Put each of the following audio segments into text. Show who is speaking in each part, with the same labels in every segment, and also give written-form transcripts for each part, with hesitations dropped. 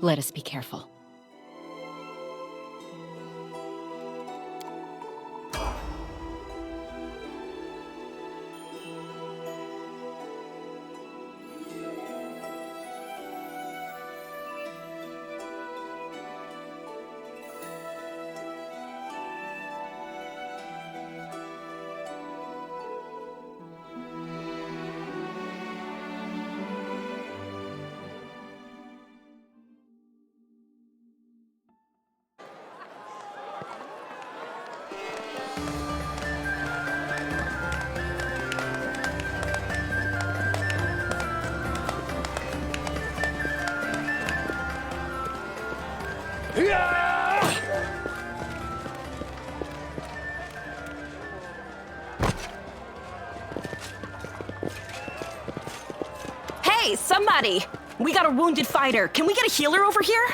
Speaker 1: Let us be careful.
Speaker 2: Hey, somebody! We got a wounded fighter. Can we get a healer over here?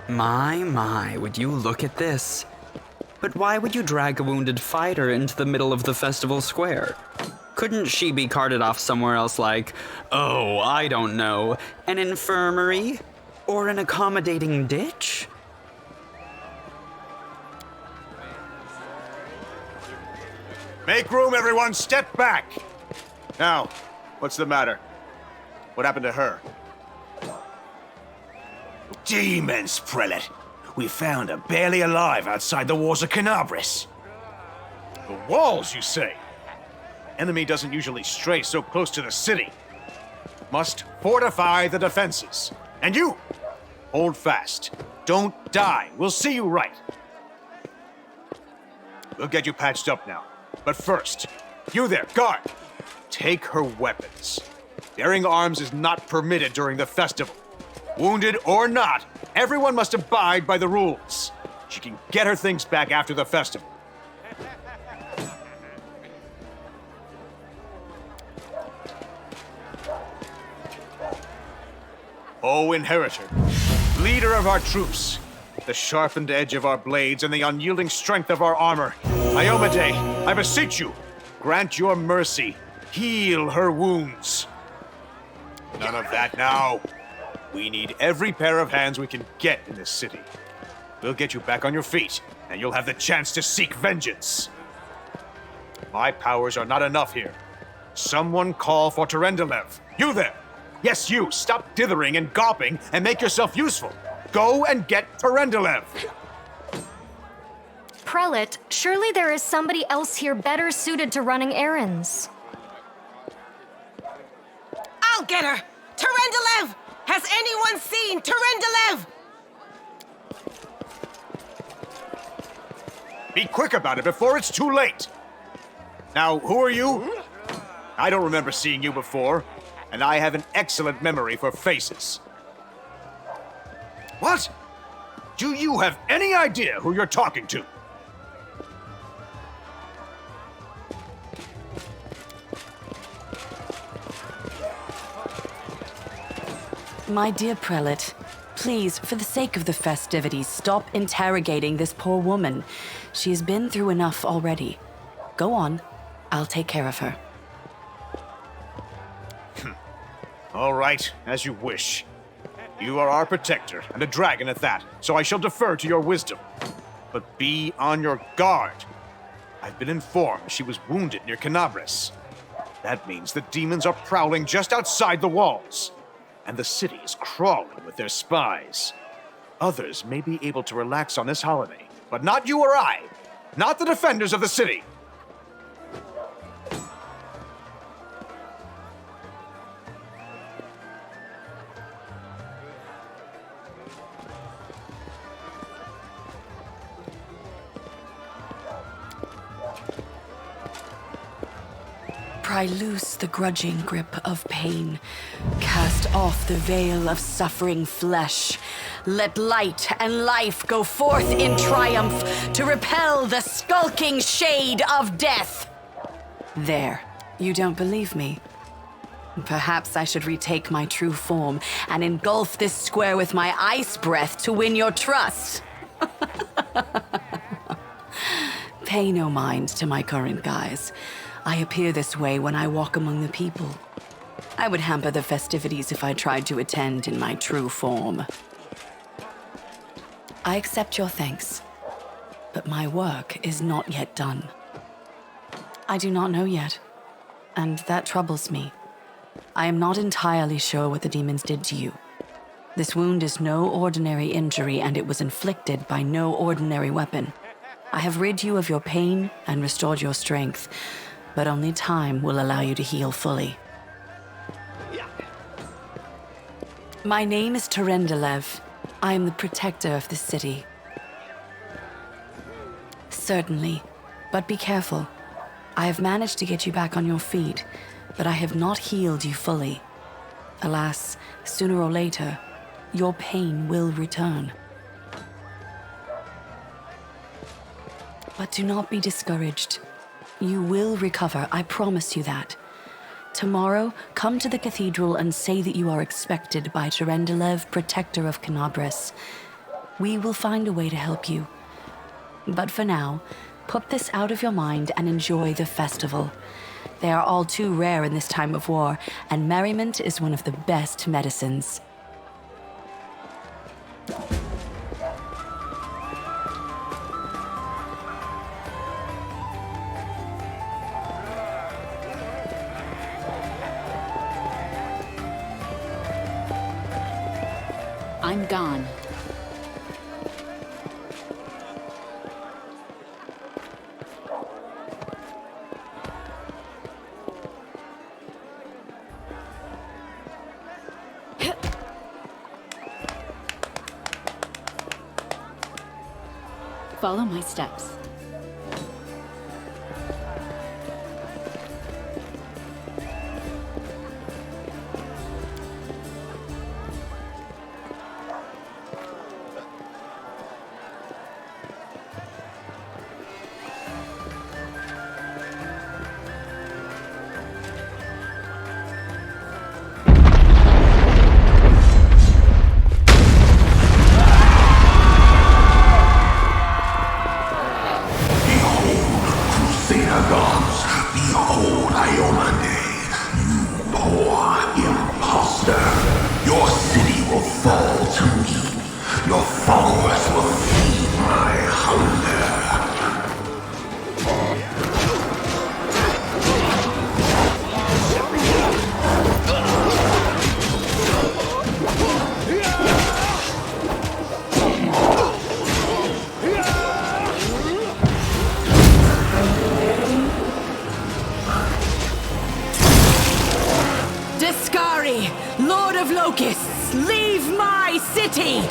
Speaker 3: My, would you look at this? But why would you drag a wounded fighter into the middle of the festival square? Couldn't she be carted off somewhere else like, oh, I don't know, an infirmary? Or an accommodating ditch?
Speaker 4: Make room, everyone! Step back! Now, what's the matter? What happened to her?
Speaker 5: Demons, Prelate! We found her barely alive outside the walls of Canabris.
Speaker 4: The walls, you say? Enemy doesn't usually stray so close to the city. Must fortify the defenses. And you, hold fast. Don't die. We'll see you right. We'll get you patched up now. But first, you there, guard. Take her weapons. Bearing arms is not permitted during the festival. Wounded or not, everyone must abide by the rules. She can get her things back after the festival. O Inheritor, leader of our troops, the sharpened edge of our blades and the unyielding strength of our armor, Iomade, I beseech you, grant your mercy, heal her wounds. None of that now. We need every pair of hands we can get in this city. We'll get you back on your feet, and you'll have the chance to seek vengeance. My powers are not enough here. Someone call for Terendelev. You there! Yes, you! Stop dithering and gawping and make yourself useful! Go and get Terendelev!
Speaker 6: Prelate, surely there is somebody else here better suited to running errands.
Speaker 2: I'll get her! Terendelev! Has anyone seen Terendelev?
Speaker 4: Be quick about it before it's too late! Now, who are you? I don't remember seeing you before, and I have an excellent memory for faces. What? Do you have any idea who you're talking to?
Speaker 7: My dear Prelate, please, for the sake of the festivities, stop interrogating this poor woman. She has been through enough already. Go on. I'll take care of her.
Speaker 4: All right, as you wish. You are our protector, and a dragon at that, so I shall defer to your wisdom. But be on your guard. I've been informed she was wounded near Canabris. That means the demons are prowling just outside the walls. And the city is crawling with their spies. Others may be able to relax on this holiday, but not you or I. Not the defenders of the city.
Speaker 7: Pry loose the grudging grip of pain. Cast off the veil of suffering flesh. Let light and life go forth in triumph to repel the skulking shade of death. There, you don't believe me? Perhaps I should retake my true form and engulf this square with my ice breath to win your trust. Pay no mind to my current guise. I appear this way when I walk among the people. I would hamper the festivities if I tried to attend in my true form. I accept your thanks, but my work is not yet done. I do not know yet, and that troubles me. I am not entirely sure what the demons did to you. This wound is no ordinary injury, and it was inflicted by no ordinary weapon. I have rid you of your pain and restored your strength, but only time will allow you to heal fully. My name is Terendelev. I am the protector of this city. Certainly, but be careful. I have managed to get you back on your feet, but I have not healed you fully. Alas, sooner or later, your pain will return. But do not be discouraged. You will recover, I promise you that. Tomorrow, come to the cathedral and say that you are expected by Terendelev, protector of Canabras. We will find a way to help you. But for now, put this out of your mind and enjoy the festival. They are all too rare in this time of war, and merriment is one of the best medicines.
Speaker 1: I'm gone. Follow my steps.
Speaker 8: Behold, Iomade, you poor imposter. Your city will fall to me. Your followers will feed my hunger.
Speaker 7: Discari, Lord of Locusts, leave my city!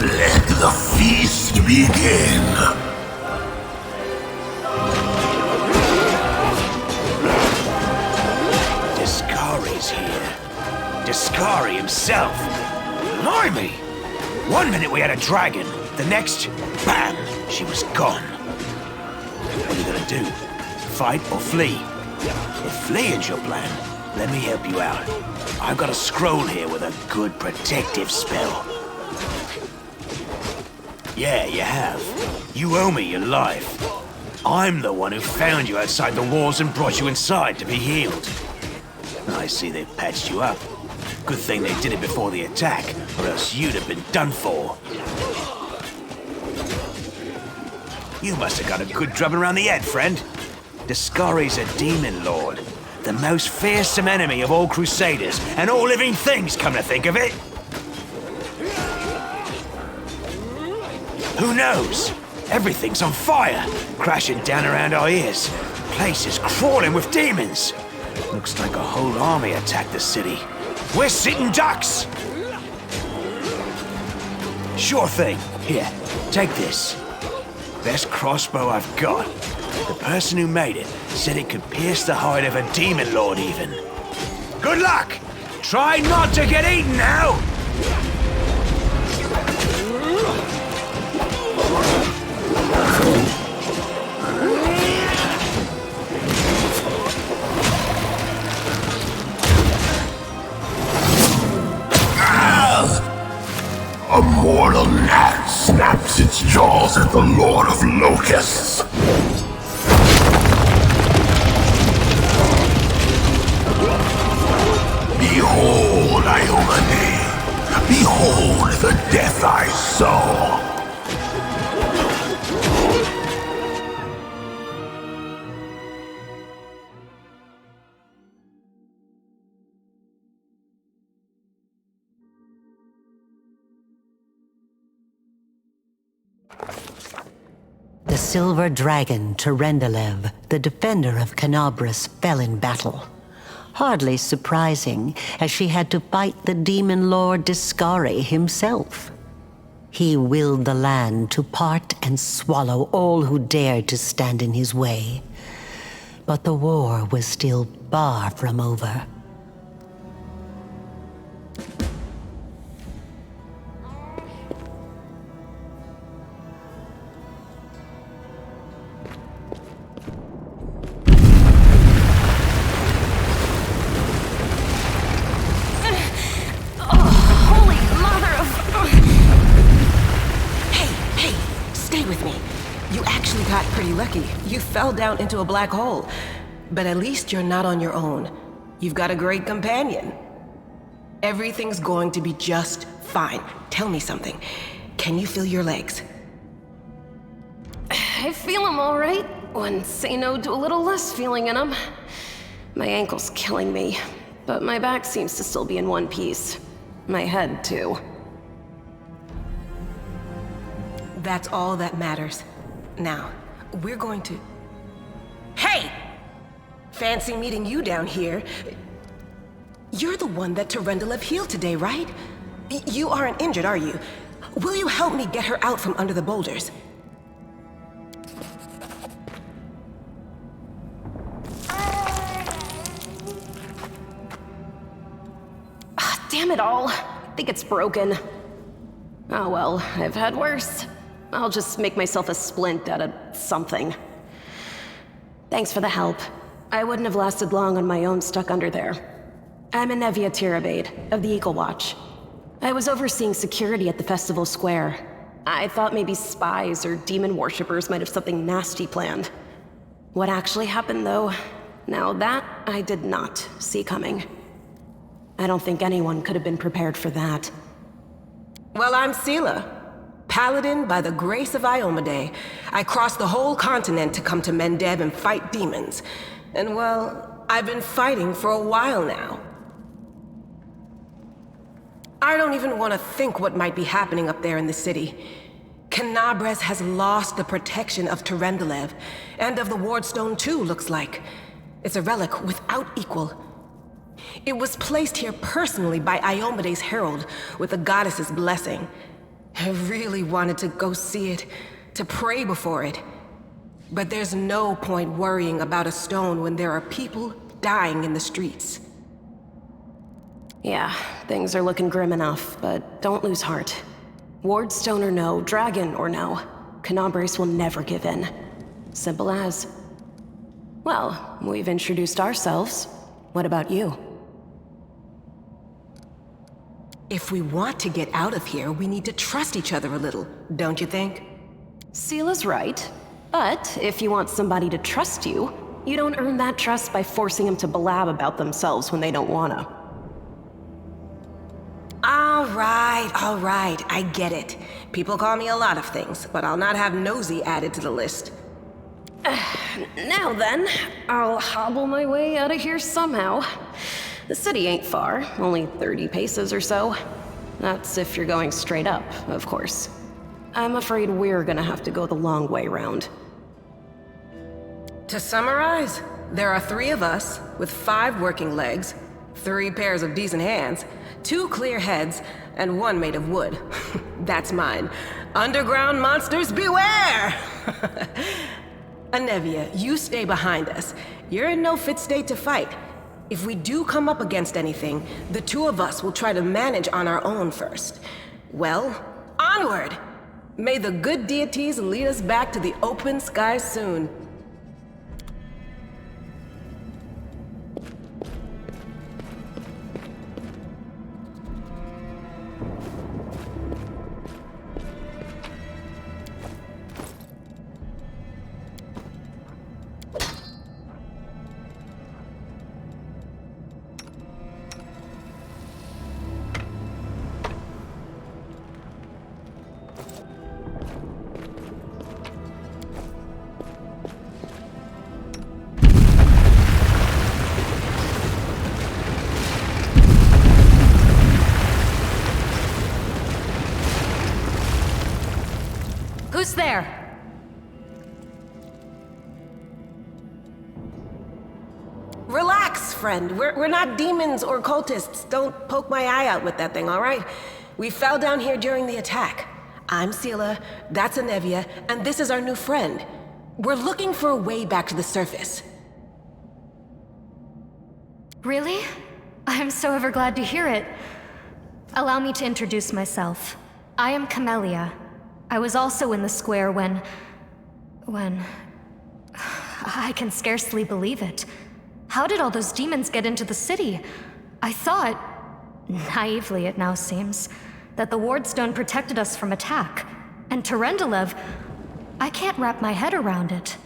Speaker 8: Let the feast begin.
Speaker 5: Discari's here. Discari himself. Blimey! One minute we had a dragon, the next, bam, she was gone. What are you gonna do? Fight or flee? If fleeing's your plan, let me help you out. I've got a scroll here with a good protective spell. Yeah, you have. You owe me your life. I'm the one who found you outside the walls and brought you inside to be healed. I see they've patched you up. Good thing they did it before the attack, or else you'd have been done for. You must have got a good drubbing around the head, friend. Discari's a demon lord, the most fearsome enemy of all crusaders, and all living things, come to think of it. Who knows? Everything's on fire, crashing down around our ears. Place is crawling with demons. Looks like a whole army attacked the city. We're sitting ducks! Sure thing. Here, take this. Best crossbow I've got. The person who made it said it could pierce the hide of a demon lord even. Good luck! Try not to get eaten now!
Speaker 8: immortal gnat snaps its jaws at the Lord of Locusts. Behold, Iomade. Behold the death I sow.
Speaker 9: The silver dragon, Terendelev, the defender of Canabras, fell in battle. Hardly surprising, as she had to fight the demon lord Discari himself. He willed the land to part and swallow all who dared to stand in his way. But the war was still far from over.
Speaker 10: You fell down into a black hole. But at least you're not on your own. You've got a great companion. Everything's going to be just fine. Tell me something. Can you feel your legs?
Speaker 2: I feel them all right. Wouldn't say no to a little less feeling in them. My ankle's killing me, but my back seems to still be in one piece. My head, too.
Speaker 10: That's all that matters. Now, we're going to... Hey! Fancy meeting you down here. You're the one that Terendelev healed today, right? You aren't injured, are you? Will you help me get her out from under the boulders?
Speaker 2: Damn it all. I think it's broken. Oh well, I've had worse. I'll just make myself a splint out of something. Thanks for the help. I wouldn't have lasted long on my own stuck under there. I'm Anevia Tirabade, of the Eagle Watch. I was overseeing security at the festival square. I thought maybe spies or demon worshippers might have something nasty planned. What actually happened, though, now that I did not see coming. I don't think anyone could have been prepared for that.
Speaker 10: Well, I'm Sela. Paladin by the grace of Iomade. I crossed the whole continent to come to Mendev and fight demons. And well, I've been fighting for a while now. I don't even want to think what might be happening up there in the city. Canabras has lost the protection of Terendelev, and of the Wardstone too, looks like. It's a relic without equal. It was placed here personally by Iomade's herald, with the goddess's blessing. I really wanted to go see it, to pray before it. But there's no point worrying about a stone when there are people dying in the streets.
Speaker 2: Yeah, things are looking grim enough, but don't lose heart. Wardstone or no, dragon or no, Canabras will never give in. Simple as. Well, we've introduced ourselves. What about you?
Speaker 10: If we want to get out of here, we need to trust each other a little, don't you think?
Speaker 2: Sela's right. But if you want somebody to trust you, you don't earn that trust by forcing them to blab about themselves when they don't wanna.
Speaker 10: All right, I get it. People call me a lot of things, but I'll not have nosy added to the list.
Speaker 2: Now then, I'll hobble my way out of here somehow. The city ain't far, only 30 paces or so. That's if you're going straight up, of course. I'm afraid we're gonna have to go the long way round.
Speaker 10: To summarize, there are 3 of us, with 5 working legs, 3 pairs of decent hands, 2 clear heads, and 1 made of wood. That's mine. Underground monsters beware! Anevia, you stay behind us. You're in no fit state to fight. If we do come up against anything, the 2 of us will try to manage on our own first. Well, onward! May the good deities lead us back to the open sky soon.
Speaker 6: Who's there?
Speaker 10: Relax, friend. We're not demons or cultists. Don't poke my eye out with that thing, all right? We fell down here during the attack. I'm Sela, that's Anevia, and this is our new friend. We're looking for a way back to the surface.
Speaker 6: Really? I'm so ever glad to hear it. Allow me to introduce myself. I am Camellia. I was also in the square when... I can scarcely believe it. How did all those demons get into the city? I thought, naively it now seems, that the Wardstone protected us from attack. And Terendelev, I can't wrap my head around it.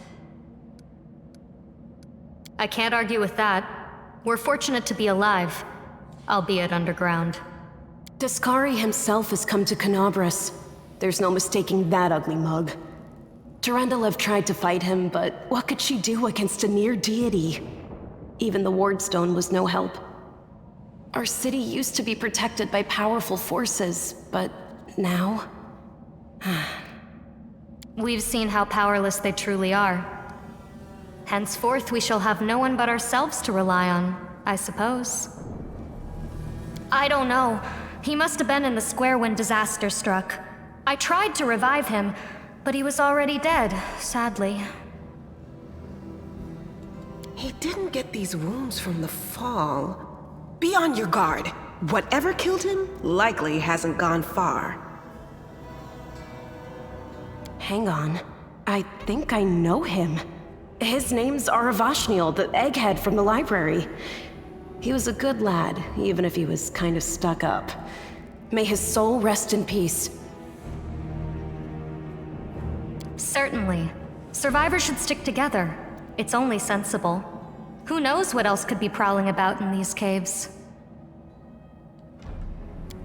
Speaker 6: I can't argue with that. We're fortunate to be alive, albeit underground.
Speaker 2: Discari himself has come to Canabras. There's no mistaking that ugly mug. Terendelev tried to fight him, but what could she do against a near deity? Even the Wardstone was no help. Our city used to be protected by powerful forces, but now...
Speaker 6: We've seen how powerless they truly are. Henceforth, we shall have no one but ourselves to rely on, I suppose. I don't know. He must have been in the square when disaster struck. I tried to revive him, but he was already dead, sadly.
Speaker 10: He didn't get these wounds from the fall. Be on your guard. Whatever killed him likely hasn't gone far.
Speaker 2: Hang on. I think I know him. His name's Aravashniel, the egghead from the library. He was a good lad, even if he was kind of stuck up. May his soul rest in peace.
Speaker 6: Certainly. Survivors should stick together. It's only sensible. Who knows what else could be prowling about in these caves?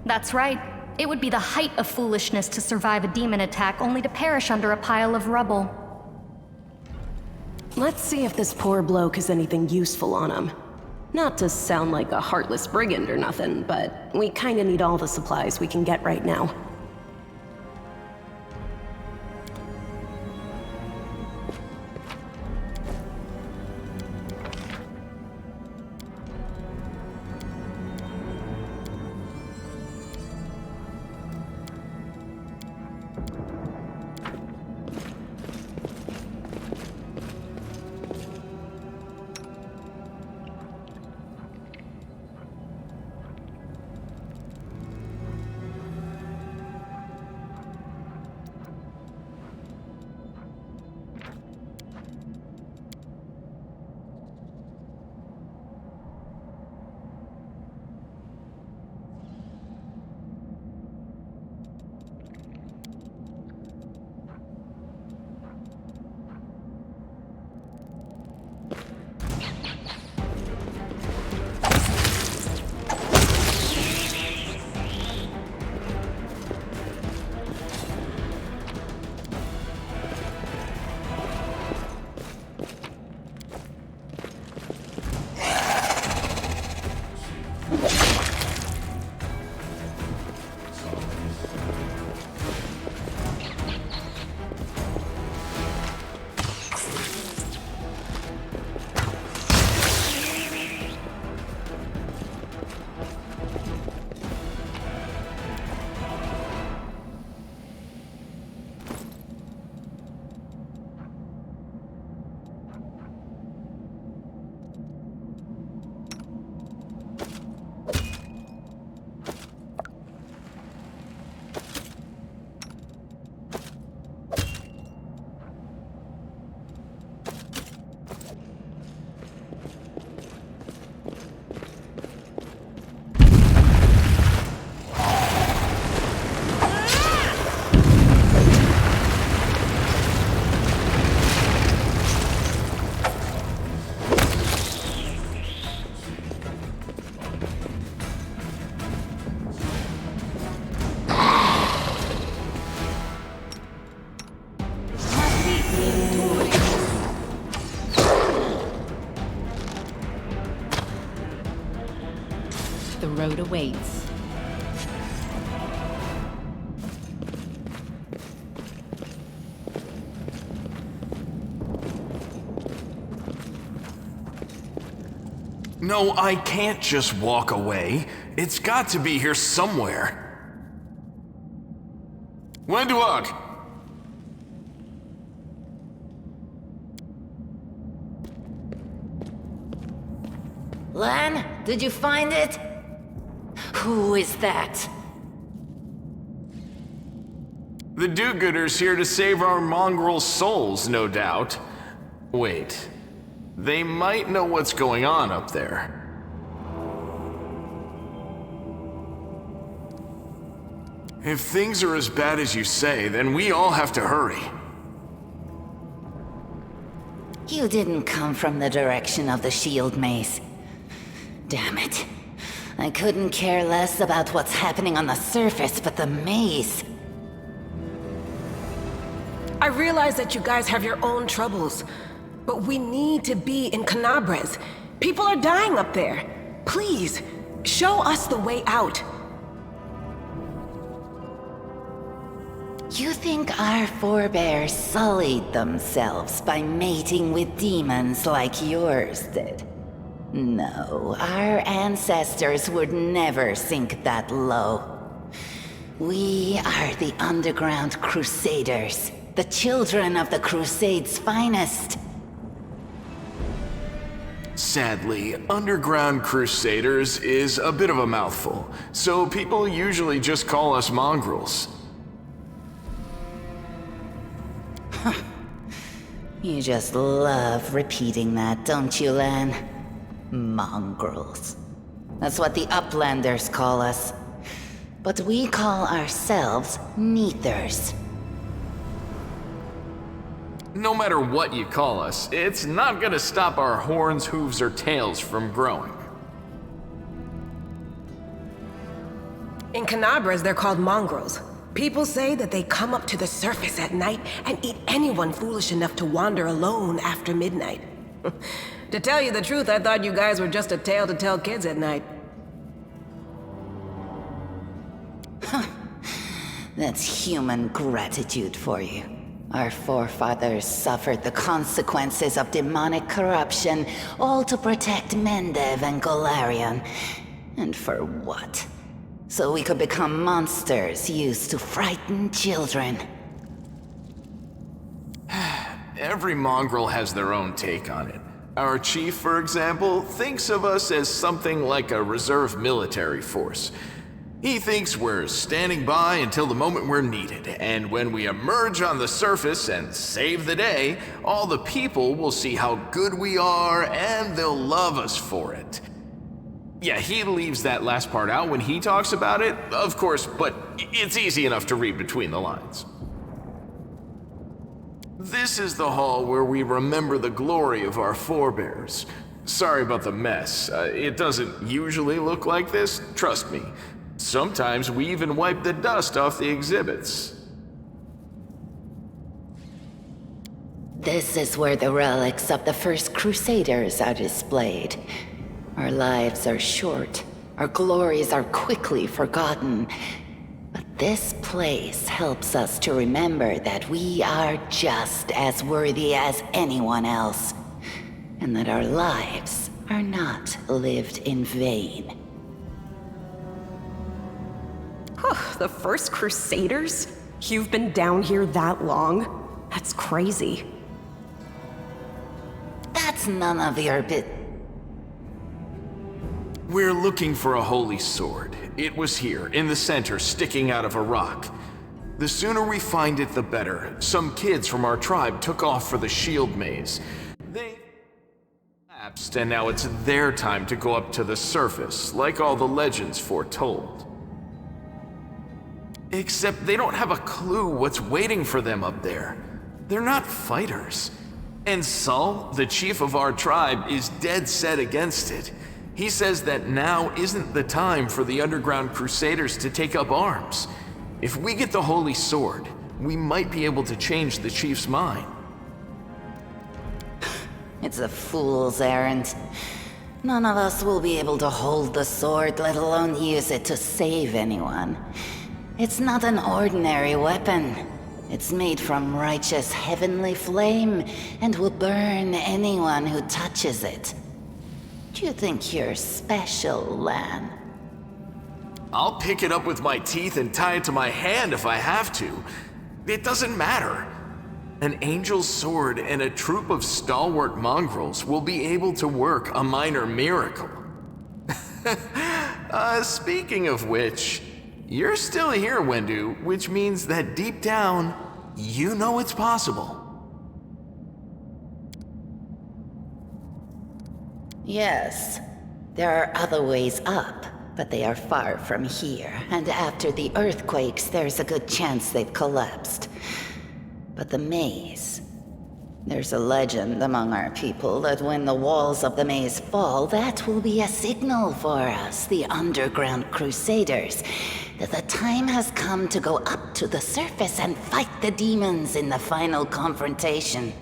Speaker 6: That's right. It would be the height of foolishness to survive a demon attack only to perish under a pile of rubble.
Speaker 2: Let's see if this poor bloke has anything useful on him. Not to sound like a heartless brigand or nothing, but we kinda need all the supplies we can get right now.
Speaker 1: The road awaits.
Speaker 11: No, I can't just walk away. It's got to be here somewhere. Wenduog!
Speaker 1: Lan, did you find it? Who is that?
Speaker 11: The do-gooders here to save our mongrel souls, no doubt. Wait. They might know what's going on up there. If things are as bad as you say, then we all have to hurry.
Speaker 1: You didn't come from the direction of the shield maze. Damn it. I couldn't care less about what's happening on the surface, but the maze.
Speaker 10: I realize that you guys have your own troubles, but we need to be in Canabres. People are dying up there. Please, show us the way out.
Speaker 1: You think our forebears sullied themselves by mating with demons like yours did? No, our ancestors would never sink that low. We are the Underground Crusaders, the children of the Crusade's finest.
Speaker 11: Sadly, Underground Crusaders is a bit of a mouthful, so people usually just call us mongrels.
Speaker 1: You just love repeating that, don't you, Lan? Mongrels. That's what the Uplanders call us. But we call ourselves Neathers.
Speaker 11: No matter what you call us, it's not gonna stop our horns, hooves, or tails from growing.
Speaker 10: In Canabres, they're called mongrels. People say that they come up to the surface at night and eat anyone foolish enough to wander alone after midnight. To tell you the truth, I thought you guys were just a tale to tell kids at night.
Speaker 1: That's human gratitude for you. Our forefathers suffered the consequences of demonic corruption, all to protect Mendev and Golarion. And for what? So we could become monsters used to frighten children.
Speaker 11: Every mongrel has their own take on it. Our chief, for example, thinks of us as something like a reserve military force. He thinks we're standing by until the moment we're needed, and when we emerge on the surface and save the day, all the people will see how good we are and they'll love us for it. Yeah, he leaves that last part out when he talks about it, of course, but it's easy enough to read between the lines. This is the hall where we remember the glory of our forebears. Sorry about the mess. It doesn't usually look like this, trust me. Sometimes we even wipe the dust off the exhibits.
Speaker 1: This is where the relics of the first Crusaders are displayed. Our lives are short, our glories are quickly forgotten. But this place helps us to remember that we are just as worthy as anyone else, and that our lives are not lived in vain.
Speaker 2: The first Crusaders? You've been down here that long? That's crazy.
Speaker 1: That's none of your
Speaker 11: We're looking for a holy sword. It was here, in the center, sticking out of a rock. The sooner we find it, the better. Some kids from our tribe took off for the shield maze. They collapsed, and now it's their time to go up to the surface, like all the legends foretold. Except they don't have a clue what's waiting for them up there. They're not fighters. And Sul, the chief of our tribe, is dead set against it. He says that now isn't the time for the Underground Crusaders to take up arms. If we get the Holy Sword, we might be able to change the chief's mind.
Speaker 1: It's a fool's errand. None of us will be able to hold the sword, let alone use it to save anyone. It's not an ordinary weapon. It's made from righteous heavenly flame and will burn anyone who touches it. Do you think you're special, Lan?
Speaker 11: I'll pick it up with my teeth and tie it to my hand if I have to. It doesn't matter. An angel's sword and a troop of stalwart mongrels will be able to work a minor miracle. Speaking of which, you're still here, Wendu, which means that deep down, you know it's possible.
Speaker 1: Yes, there are other ways up, but they are far from here, and after the earthquakes, there's a good chance they've collapsed. But the maze... There's a legend among our people that when the walls of the maze fall, that will be a signal for us, the underground crusaders, that the time has come to go up to the surface and fight the demons in the final confrontation.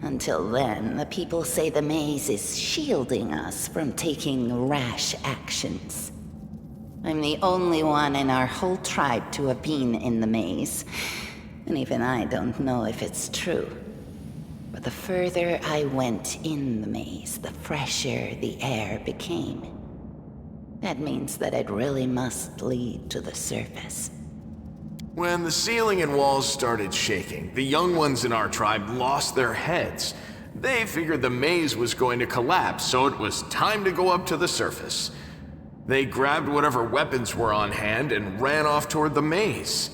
Speaker 1: Until then, the people say the maze is shielding us from taking rash actions. I'm the only one in our whole tribe to have been in the maze, and even I don't know if it's true. But the further I went in the maze, the fresher the air became. That means that it really must lead to the surface.
Speaker 11: When the ceiling and walls started shaking, the young ones in our tribe lost their heads. They figured the maze was going to collapse, so it was time to go up to the surface. They grabbed whatever weapons were on hand and ran off toward the maze.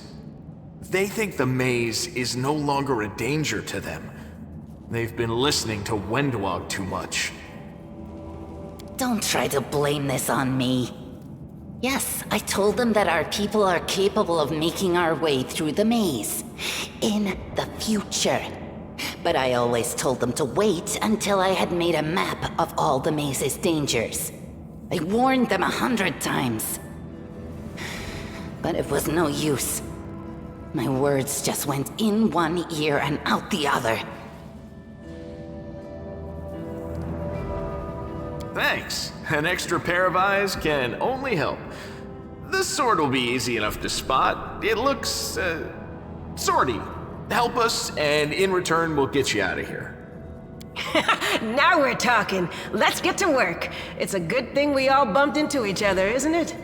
Speaker 11: They think the maze is no longer a danger to them. They've been listening to Wendwog too much.
Speaker 1: Don't try to blame this on me. Yes, I told them that our people are capable of making our way through the maze. In the future. But I always told them to wait until I had made a map of all the maze's dangers. I warned them 100 times. But it was no use. My words just went in one ear and out the other.
Speaker 11: Thanks. An extra pair of eyes can only help. The sword will be easy enough to spot. It looks, swordy. Help us, and in return, we'll get you out of here.
Speaker 10: Now we're talking. Let's get to work. It's a good thing we all bumped into each other, isn't it?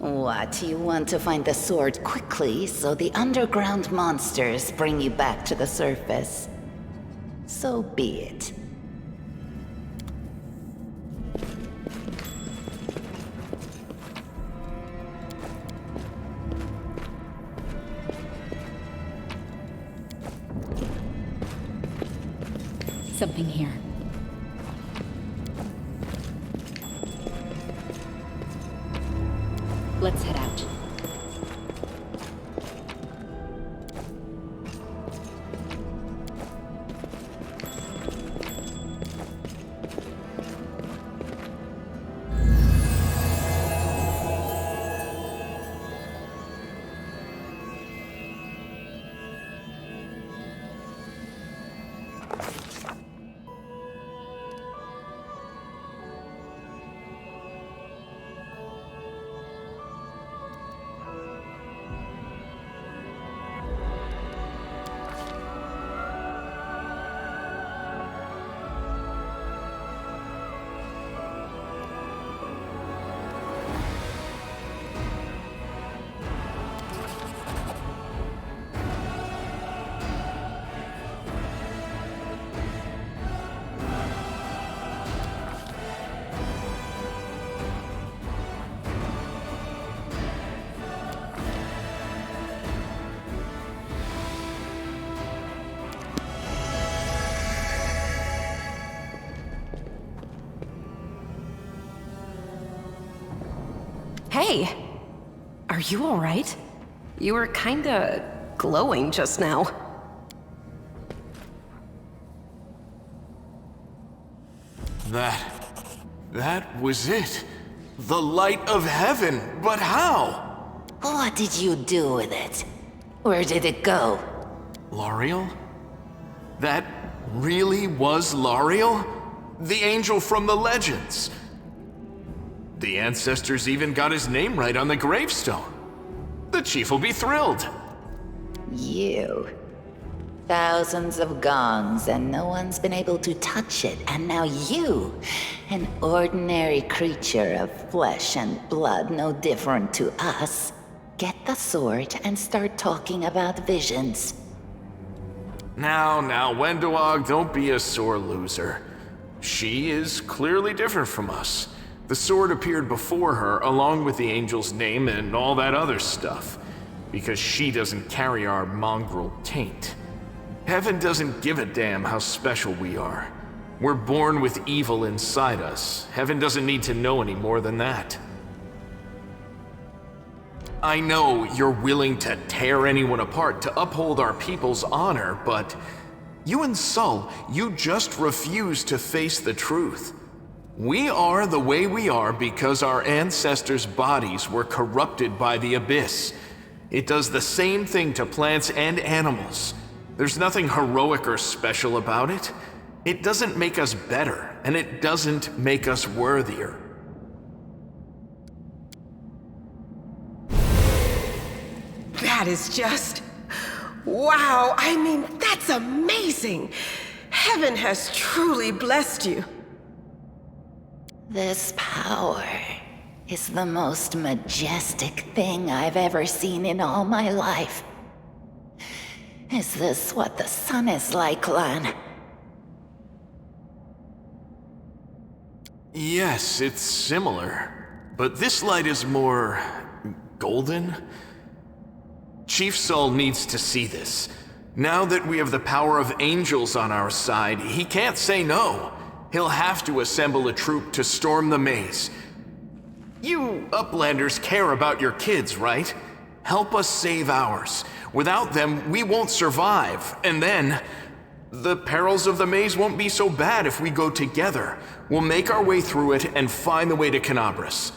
Speaker 1: What, you want to find the sword quickly so the underground monsters bring you back to the surface? So be it.
Speaker 12: Something here. Let's head out.
Speaker 2: Hey! Are you alright? You were kinda glowing just now.
Speaker 11: That was it. The light of heaven, but how?
Speaker 1: What did you do with it? Where did it go?
Speaker 11: L'Ariel? That really was L'Ariel? The angel from the legends. The ancestors even got his name right on the gravestone. The chief will be thrilled.
Speaker 1: You. Thousands of gongs, and no one's been able to touch it. And now you, an ordinary creature of flesh and blood, no different to us, get the sword and start talking about visions.
Speaker 11: Now, Wendoag, don't be a sore loser. She is clearly different from us. The sword appeared before her, along with the angel's name and all that other stuff, because she doesn't carry our mongrel taint. Heaven doesn't give a damn how special we are. We're born with evil inside us. Heaven doesn't need to know any more than that. I know you're willing to tear anyone apart to uphold our people's honor, but you and Sol, you just refuse to face the truth. We are the way we are because our ancestors' bodies were corrupted by the Abyss. It does the same thing to plants and animals. There's nothing heroic or special about it. It doesn't make us better, and it doesn't make us worthier.
Speaker 10: That is just... wow, I mean, that's amazing! Heaven has truly blessed you.
Speaker 1: This power is the most majestic thing I've ever seen in all my life. Is this what the sun is like, Lan?
Speaker 11: Yes, it's similar. But this light is more... golden? Chief Sol needs to see this. Now that we have the power of angels on our side, he can't say no. He'll have to assemble a troop to storm the maze. You Uplanders care about your kids, right? Help us save ours. Without them, we won't survive. And then, the perils of the maze won't be so bad if we go together. We'll make our way through it and find the way to Canabras.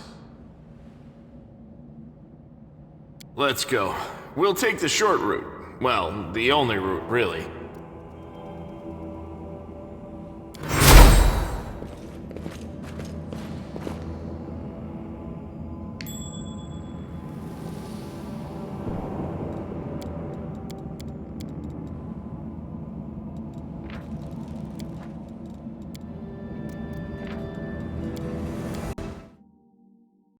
Speaker 11: Let's go. We'll take the short route. Well, the only route, really.